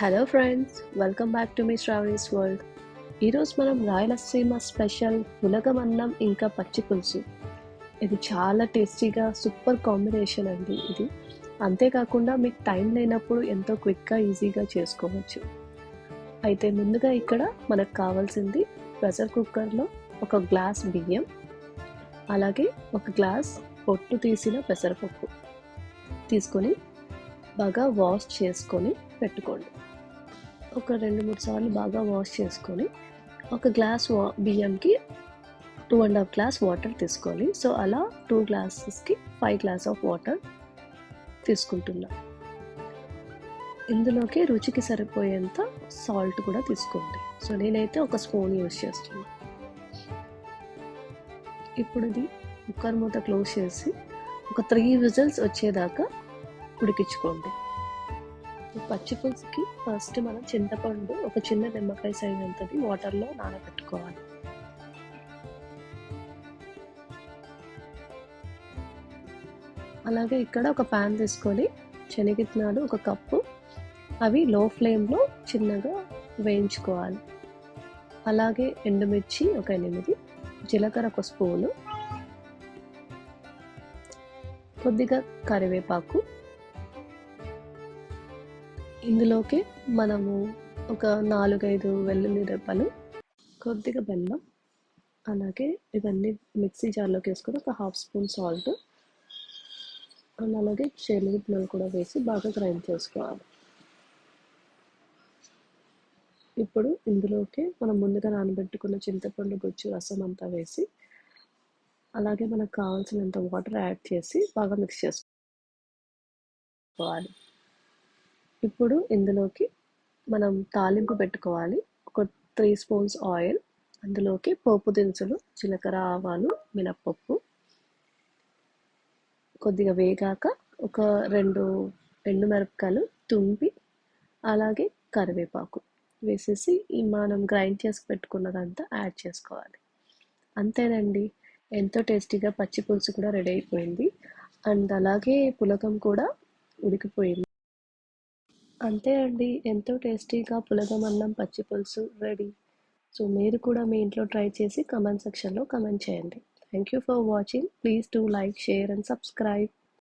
Hello friends, welcome back to me Sravani's world. ఈరోజు మనం Rayalaseema special పులగం అన్నం ఇంకా పచ్చి పులుసు. ఇది చాలా టేస్టీగా సూపర్ కాంబినేషన్ అండి ఇది. అంతేకాకుండా మీకు టైం లేనప్పుడు ఎంతో క్విక్గా ఈజీగా చేసుకోవచ్చు. అయితే ముందుగా ఇక్కడ మనకు కావాల్సింది ప్రెషర్ కుక్కర్లో ఒక గ్లాస్ బియ్యం, అలాగే ఒక గ్లాస్ పొట్టు తీసిన పెసరపప్పు తీసుకొని బాగా వాష్ చేసుకొని పెట్టుకోండి. ఒక 2-3 సార్లు బాగా వాష్ చేసుకొని ఒక గ్లాస్ బియ్యంకి 2.5 గ్లాస్ వాటర్ తీసుకోవాలి. సో అలా 2 గ్లాసెస్కి 5 గ్లాస్ ఆఫ్ వాటర్ తీసుకుంటున్నా. ఇందులోకి రుచికి సరిపోయేంత సాల్ట్ కూడా తీసుకోండి. సో నేనైతే ఒక స్పూన్ యూజ్ చేస్తున్నాను. ఇప్పుడు ఇది కుక్కర్ మూత క్లోజ్ చేసి ఒక 3 విజిల్స్ వచ్చేదాకా ఉడికించుకోండి. పచ్చి పులుసుకి ఫస్ట్ మనం చింతపండు ఒక చిన్న నిమ్మకాయ సైజ్ అంతది వాటర్లో నానబెట్టుకోవాలి. అలాగే ఇక్కడ ఒక ప్యాన్ తీసుకొని శనగిత్తనాలు ఒక కప్పు, అవి లో ఫ్లేమ్లో చిన్నగా వేయించుకోవాలి. అలాగే ఎండుమిర్చి ఒక 8, జీలకర్ర ఒక స్పూను, కొద్దిగా కరివేపాకు, ఇందులోకి మనము ఒక 4-5 వెల్లుల్లి రెబ్బలు, కొద్దిగా బెల్లం, అలాగే ఇవన్నీ మిక్సీ జార్లోకి వేసుకొని ఒక 1/2 స్పూన్ సాల్ట్, అండ్ అలాగే శనగిత్తనాలు కూడా వేసి బాగా గ్రైండ్ చేసుకోవాలి. ఇప్పుడు ఇందులోకి మనం ముందుగా నానబెట్టుకున్న చింతపండు గుజ్జు రసం అంతా వేసి, అలాగే మనకు కావాల్సినంత వాటర్ యాడ్ చేసి బాగా మిక్స్ చేసుకోవాలి. ఇప్పుడు ఇందులోకి మనం తాలింపు పెట్టుకోవాలి. ఒక 3 స్పూన్స్ ఆయిల్, అందులోకి పోపు దినుసులు, జీలకర్ర, ఆవాలు, మినప్పప్పు కొద్దిగా వేగాక ఒక 2 ఎండుమిరపకాయలు తుంపి, అలాగే కరివేపాకు వేసేసి మనం గ్రైండ్ చేసి పెట్టుకున్నదంతా యాడ్ చేసుకోవాలి. అంతేనండి, ఎంతో టేస్టీగా పచ్చి పులుసు కూడా రెడీ అయిపోయింది. అండ్ అలాగే పులగం కూడా ఉడికిపోయింది. అంతే అండి, ఎంతో టేస్టీగా పులగం అన్నం పచ్చి పులుసు రెడీ. సో మీరు కూడా మీ ఇంట్లో ట్రై చేసి కమెంట్ సెక్షన్లో కమెంట్ చేయండి. Thank you for watching. Please do like, share and subscribe.